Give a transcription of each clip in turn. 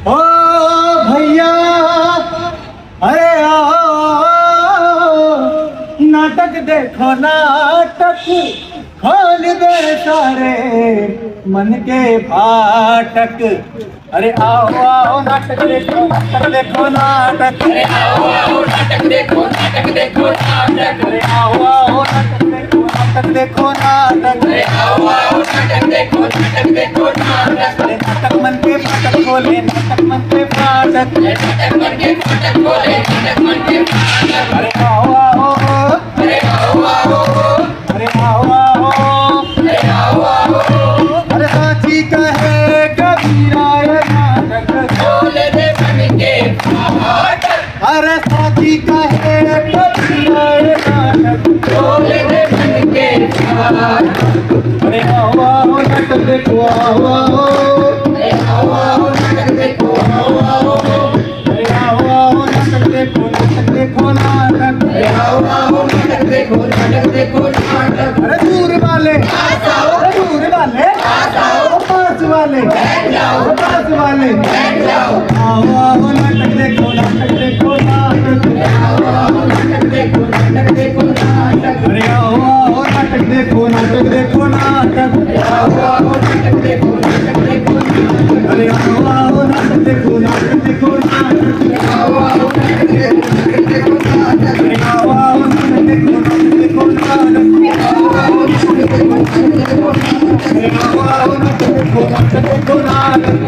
ओ भैया अरे नाटक देखो नाटक खोल दे सारे मन के फाटक। अरे आओ आओ नाटक देखो नाटक। अरे आओ आओ नाटक देखो नाटक। अरे आओ आओ नाटक देखो नाटक। अरे आओ आओ नाटक देखो नाटक। अरे नाटक मन के फाटक खोले, नाटक मन के फाटक। नाटक मन के फाटक खोले, नाटक मन के फाटक। अरे आओ आओ, अरे आओ आओ, अरे आओ आओ, अरे आओ आओ। अरे साची कहे कबीरा ये नाटक खोल दे मन के फाटक। अरे साची कहे कबीरा ये नाटक खोल दे मन के फाटक। अरे आओ आओ नाटक देखो आओ आओ। अरे आओ आओ नाटक देखो आओ आओ। अरे आओ आओ नाटक देखो नाटक। अरे आओ आओ नाटक देखो नाटक। अरे दूर वाले, अरे दूर वाले, पास वाले, पास वाले, आओ आओ नाटक देखो नाटक। आओ आओ नाटक देखो नाटक। अरे आओ आओ नाटक देखो नाटक। आओ आओ नाटक देखो नाटक। अरे आओ आओ नाटक देखो नाटक। आओ आओ नाटक देखो नाटक। अरे आओ आओ नाटक देखो नाटक। आओ आओ नाटक देखो नाटक। अरे आओ आओ नाटक देखो नाटक।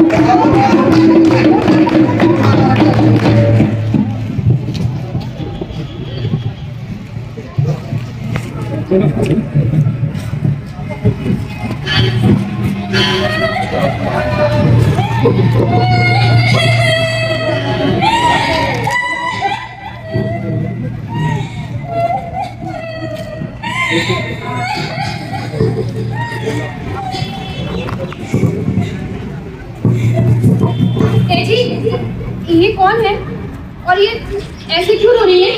जी, ये कौन है और ये ऐसे क्यों रो रही है?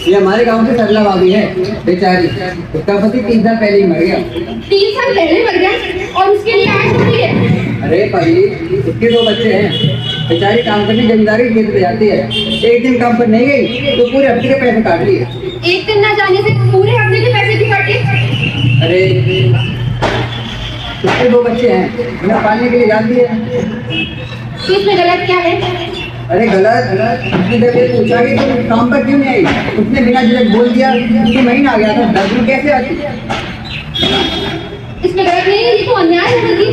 ये हमारे गांव से सरला भाभी है, बेचारी। उसका पति 3 साल पहले ही मर गया। 3 साल पहले मर गया और उसके लिए आज हो रही है? अरे पगली, उसके 2 बच्चे हैं। बेचारी काम करने जमींदारी खेत पे जाती है। एक दिन काम पर नहीं गई तो पूरे हफ्ते के पैसे काट लिए। एक दिन ना जाने से पूरे हफ्ते के पैसे भी काटे? अरे उसके 2 बच्चे हैं, उन्हें पालने के लिए जाती है। तो इसमें गलत क्या है? अरे गलत उसने जब ये पूछा कि तुम काम पर क्यों नहीं आई, उसने बिना झिझक बोल दिया कि महीना आ गया था। 10 दिन कैसे आती? इसमें गलत नहीं है, ये तो अन्याय है दीदी।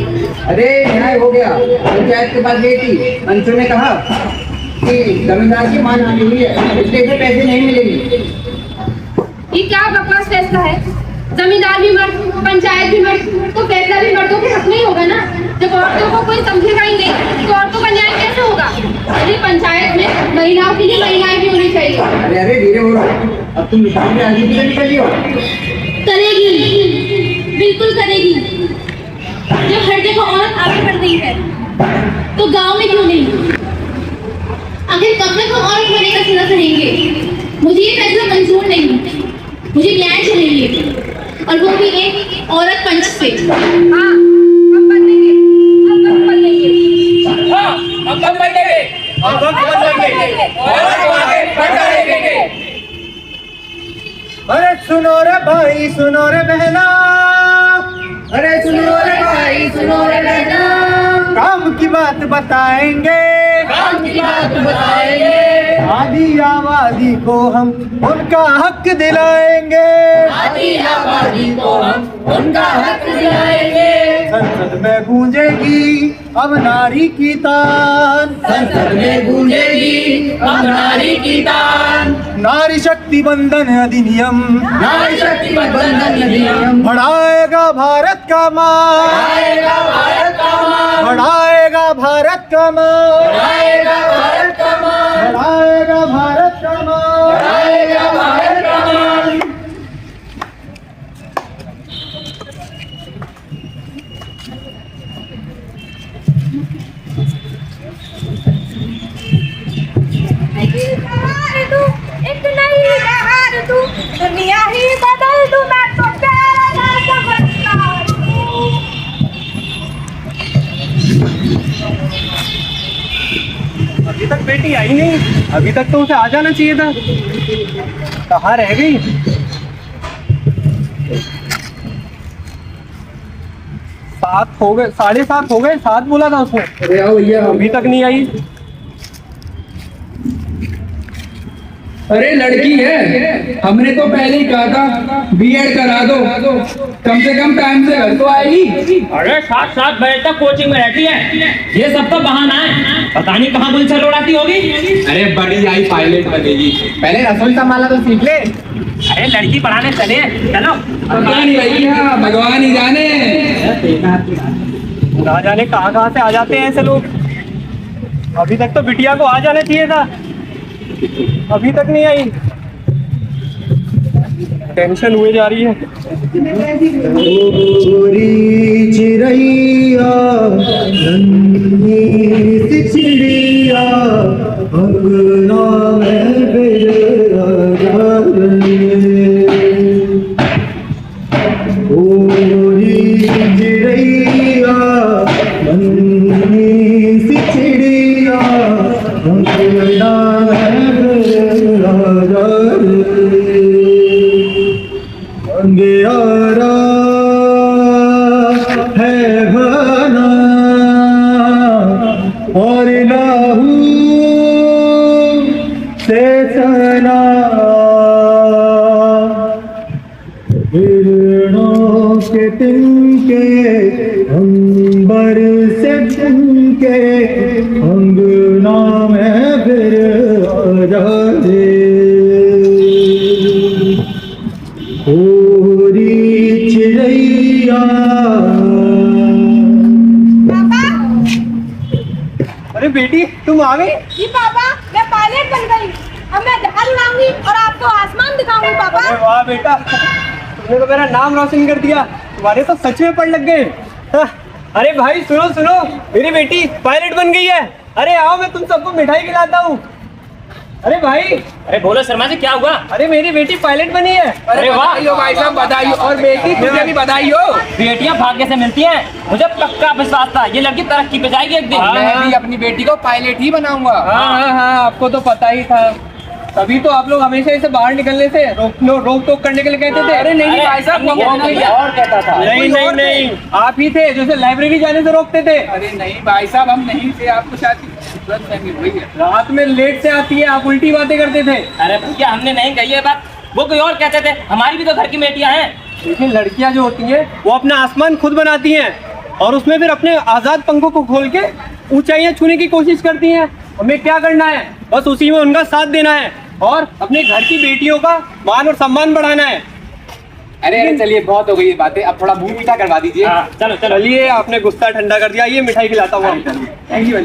अरे न्याय हो गया। पंचायत के पास गई थी, मंत्री ने कहा कि जमींदार की मान हानि हुई है, इसलिए इसे पैसे नहीं मिलेंगे। ये क्या बकवास फैसला है? जमींदार भी मर्द, पंचायत भी मर्द, तो फैसला भी मर्दों के हक में ही होगा ना। जब औरतों को कोई समझेगा ही नहीं तो औरतों का न्याय कैसे होगा? अरे पंचायत में महिलाओं के लिए महिलाएं भी होनी चाहिए। अरे धीरे बोलो, अब तुम निकाल में आगे भी निकल लियो। करेगी, बिल्कुल करेगी। जब हर जगह औरत आगे बढ़ रही है तो गांव में क्यों नहीं? आखिर कब तक हम औरत होने का सिला सहेंगे? मुझे ये फैसला मंजूर नहीं, मुझे न्याय चाहिए, और वो भी एक औरत पंच से। हाँ, हम बदलेंगे, हम बदलेंगे। हाँ, हम बदलेंगे, हम बदलेंगे। औरत को आगे बढ़ता रहेंगे। अरे सुनो रे भाई, सुनो रे बहना, अरे सुनो रे भाई, सुनो रे बहना, काम की बात बताएंगे, काम की बात बताएंगे। आदि आबादी को हम उनका हक दिलाएंगे। आदि आबादी को हम उनका हक दिलाएंगे। संसद में गूंजेगी अब नारी की तान, संसद में गूंजेगी अब नारी की तान। नारी शक्ति बंधन अधिनियम, नारी शक्ति बंधन अधिनियम बढ़ाएगा भारत का मान, बढ़ाएगा भारत का मान, बढ़ाएगा भारत का मान, बढ़ाएगा भारत का मान, बढ़ाएगा भारत का मान। बढ़ाएगा भारत का मान। एक नहीं हार दूं, अभी तक तो उसे आ जाना चाहिए था, कहाँ रह गई? सात हो गए, 7:30 हो गए, 7 बोला था उसने, अरे आओ भैया। अभी तक नहीं आई। अरे लड़की है, हमने तो पहले ही कहा था बीएड करा दो, कम से कम टाइम से घर तो आएगी। अरे 7 बजे तक कोचिंग में रहती है, ये सब तो बहाना है, पता नहीं कहाँ गुलछर उड़ाती होगी। अरे बड़ी आई पायलट बनेगी, पहले रसोई संभालना तो सीख ले। अरे लड़की पढ़ाने चले, चलो। पता नहीं भैया, भगवान ही जाने। ना जाने कहाँ से आ जाते हैं ऐसे लोग। अभी तक तो बिटिया को आ जाना चाहिए था, अभी तक नहीं आई। टेंशन हुए जा रही है। चोरी चिड़ैया नन्ही सी चिड़िया अंगना में बिरहा रे। चोरी चिड़ैया नन्ही सी चिड़िया अंगना में बिरहा रे। अंगियारा है घना और लाहू से सना, हिरणों के तिनके अंबर से तिनके अंगना में फिर आ जाए। चोरी चिड़ैया। अरे बेटी तुम आ गई? जी पापा, मैं पायलट बन गई। अब मैं जहाज उड़ाऊंगी और आपको आसमान दिखाऊंगी पापा। अरे वाह बेटा, तुमने तो मेरा नाम रोशन कर दिया, तुम्हारे तो सच में पढ़ लग गए। हाँ, अरे भाई सुनो सुनो, मेरी बेटी पायलट बन गई है। अरे आओ, मैं तुम सबको मिठाई खिलाता हूँ। अरे भाई, अरे बोलो शर्मा जी, क्या हुआ? अरे मेरी बेटी पायलट बनी है। अरे वाह भाई साहब, बधाई हो। और बेटी तुझे भी बधाई हो। बेटियां भाग्य से मिलती हैं, मुझे पक्का विश्वास था ये लड़की तरक्की पे जाएगी एक दिन। मैं भी अपनी बेटी को पायलट ही बनाऊंगा। हाँ, आपको तो पता ही था, तभी तो आप लोग हमेशा इसे बाहर निकलने से रोक टोक करने के लिए कहते थे। अरे नहीं भाई साहब, वो और कहता था। नहीं, आप ही थे जो लाइब्रेरी जाने से रोकते थे। अरे नहीं भाई साहब, हम नहीं थे, आपको शायद रात में लेट से आती है, आप उल्टी बातें करते थे। अरे भैया, हमने नहीं कही है बात, वो कोई और कहते थे। हमारी भी तो घर की बेटियां हैं। लेकिन लड़कियां जो होती हैं वो अपना आसमान खुद बनाती हैं और उसमें फिर अपने आजाद पंखों को खोल के ऊंचाइयां छूने की कोशिश करती हैं। हमें क्या करना है, बस उसी में उनका साथ देना है और अपने घर की बेटियों का मान और सम्मान बढ़ाना है। अरे चलिए, बहुत हो गई ये बातें, अब थोड़ा मुंह मीठा करवा दीजिए। चलो चलो। चलिए, आपने गुस्सा ठंडा कर दिया, ये मिठाई खिलाता हूँ आपको। Thank you.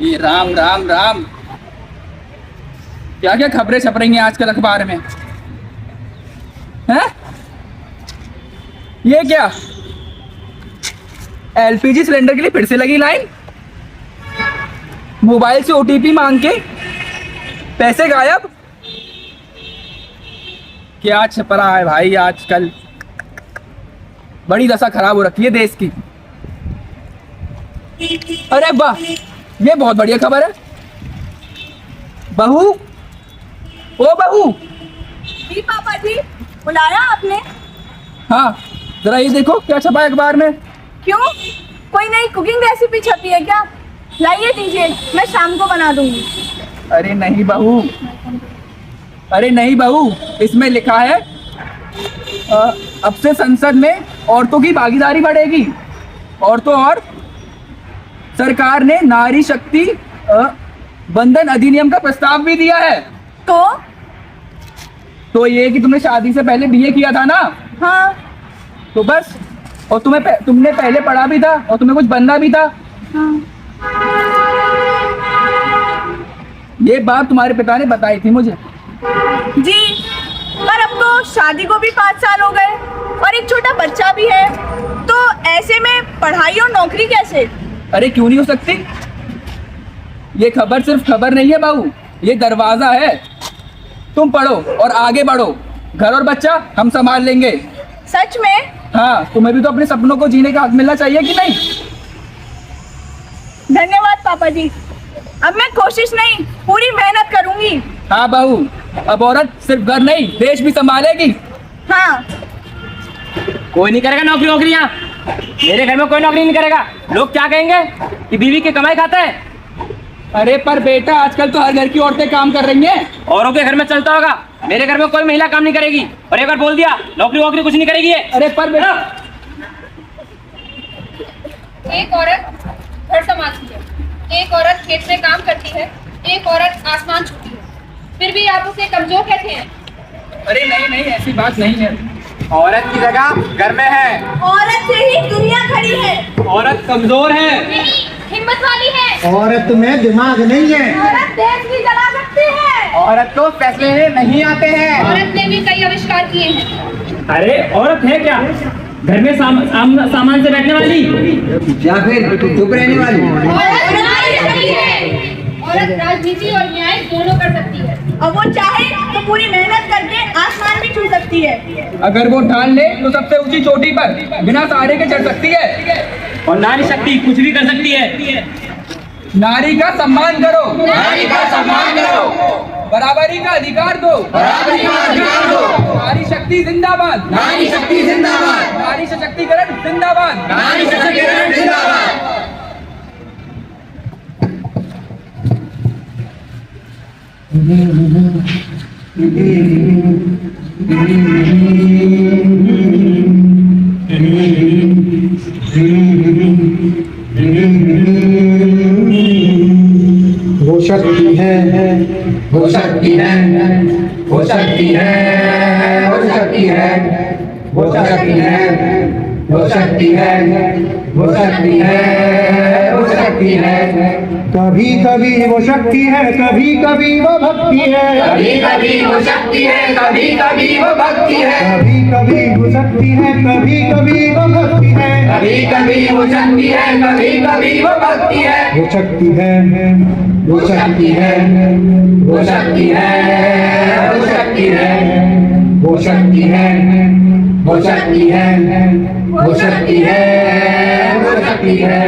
ये राम राम राम, क्या क्या खबरें छप रही हैं आजकल अखबार में, हैं? ये क्या, एलपीजी सिलेंडर के लिए फिर से लगी लाइन, मोबाइल से ओटीपी मांग के पैसे गायब। क्या छप रहा है भाई आजकल, बड़ी दशा खराब हो रखी है देश की। अरे वाह, ये बहुत बढ़िया खबर है। बहू, ओ बहू। जी पापा जी, बुलाया आपने? हाँ, जरा ये देखो क्या छपा है अखबार में। क्यों, कोई नई कुकिंग रेसिपी छपी है क्या? लाइए दीजिए, मैं शाम को बना दूंगी। अरे नहीं बहू, अरे नहीं बहू, इसमें लिखा है अब से संसद में औरतों की भागीदारी बढ़ेगी। औरतों और सरकार ने नारी शक्ति बंधन अधिनियम का प्रस्ताव भी दिया है। तो ये कि तुमने शादी से पहले बीए किया था ना? हाँ। तो बस, और तुमने पहले पढ़ा भी था और तुम्हें कुछ बनना भी था। हाँ। ये बात तुम्हारे पिता ने बताई थी मुझे। जी, पर अब तो शादी को भी 5 साल हो गए और एक छोटा बच्चा भी है, तो ऐसे में पढ़ाई और नौकरी कैसे? अरे क्यों नहीं हो सकती? ये खबर सिर्फ खबर नहीं है बहू, ये दरवाजा है। तुम पढ़ो और आगे बढ़ो, घर और बच्चा हम संभाल लेंगे। सच में? हाँ, तुम्हें भी तो अपने सपनों को जीने का हक मिलना चाहिए कि नहीं? धन्यवाद पापा जी। अब मैं कोशिश नहीं, पूरी मेहनत करूंगी। हाँ बहू, अब औरत सिर्फ घर नहीं देश भी संभालेगी। हाँ। कोई नहीं करेगा नौकरी वोकरी यहाँ। मेरे घर में कोई नौकरी नहीं करेगा। लोग क्या कहेंगे कि बीवी की कमाई खाता है। अरे पर बेटा, आजकल तो हर घर की औरतें काम कर रही हैं। औरों के घर में चलता होगा, मेरे घर में कोई महिला काम नहीं करेगी। और एक बार बोल दिया नौकरी वोकरी कुछ नहीं करेगी ये। अरे पर बेटा, एक औरत घर संभालती है, एक औरत खेत में काम करती है, एक औरत आसमान छूती है, फिर भी आप उसे कमजोर कहते हैं। अरे नहीं नहीं, ऐसी बात नहीं है। औरत की जगह घर में है। औरत से ही दुनिया खड़ी है। औरत कमजोर है। नहीं, हिम्मत वाली है। औरत में दिमाग नहीं है। औरत देश भी जला सकती है। औरत को फैसले नहीं आते हैं। औरत ने भी कई आविष्कार किए हैं। अरे औरत है क्या घर में सामान से बैठने वाली? या फिर चुप रहने वाली? औरत नारी शक्ति है। औरत राजनीति और न्याय दोनों कर सकती है। और वो चाहे तो पूरी मेहनत करके आसमान भी छू सकती है। अगर वो ठान ले तो सबसे ऊंची चोटी पर बिना सहारे के चढ़ सकती है। और नारी शक्ति कुछ भी कर सकती है। नारी का सम्मान करो, नारी का सम्मान करो, बराबरी का अधिकार दो, बराबरी का अधिकार दो। नारी शक्ति जिंदाबाद, नारी शक्ति जिंदाबाद, नारी सशक्तिकरण जिंदाबाद, नारी सशक्तिकरण जिंदाबाद। वो शक्ति है, वो शक्ति है, वो शक्ति है, वो शक्ति है, वो शक्ति है, वो शक्ति है, वो शक्ति है, वो शक्ति है। कभी कभी वो शक्ति है, कभी कभी वो भक्ति है, कभी कभी वो शक्ति है, कभी कभी वो भक्ति है, कभी कभी वो शक्ति है, कभी कभी वो भक्ति है, कभी कभी वो शक्ति है, कभी कभी वो भक्ति है। वो शक्ति है, वो शक्ति है, वो शक्ति है, वो शक्ति है, वो शक्ति है, वो शक्ति है, वो शक्ति है, वो शक्ति है।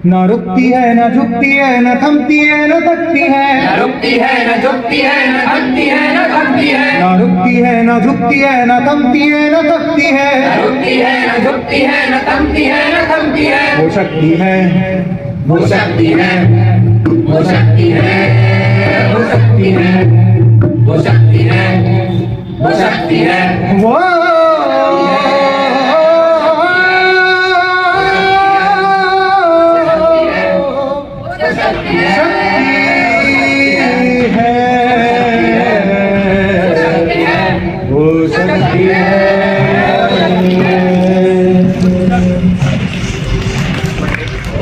न रुकती है, न झुकती है, न थमती है, न थकती है, न रुकती है, न झुकती है, न थकती है, न थकती है, न रुकती है, न झुकती है, न थमती है, न थकती है, न रुकती है, न झुकती है, न थमती है, न थकती है। वो शक्ति है, वो शक्ति है, वो शक्ति है, वो शक्ति है, वो शक्ति है, वो शक्ति है, वो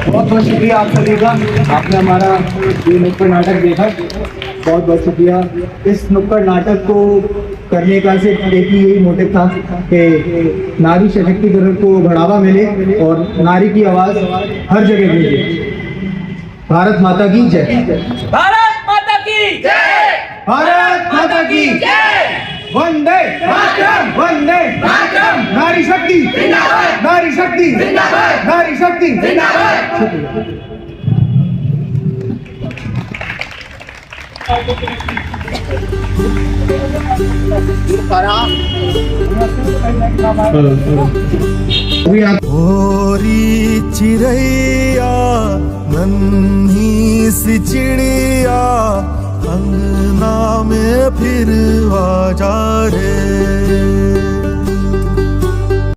बहुत बहुत शुक्रिया आप सभी का। आपने हमारा ये नुक्कड़ नाटक देखा, बहुत बहुत शुक्रिया। इस नुक्कड़ नाटक को करने का सिर्फ एक ही यही मोटिव था कि नारी सशक्तिकरण को बढ़ावा मिले और नारी की आवाज़ हर जगह गूंजे। भारत माता की जय। भारत माता की जय। भारत माता की जय। वंदे मातरम, वंदे मातरम। नारी शक्ति जिंदाबाद, नारी शक्ति जिंदाबाद, नारी शक्ति जिंदाबाद। होरी चिड़ैया नन्ही सी चिड़िया अंगना में फिर आ जा रे।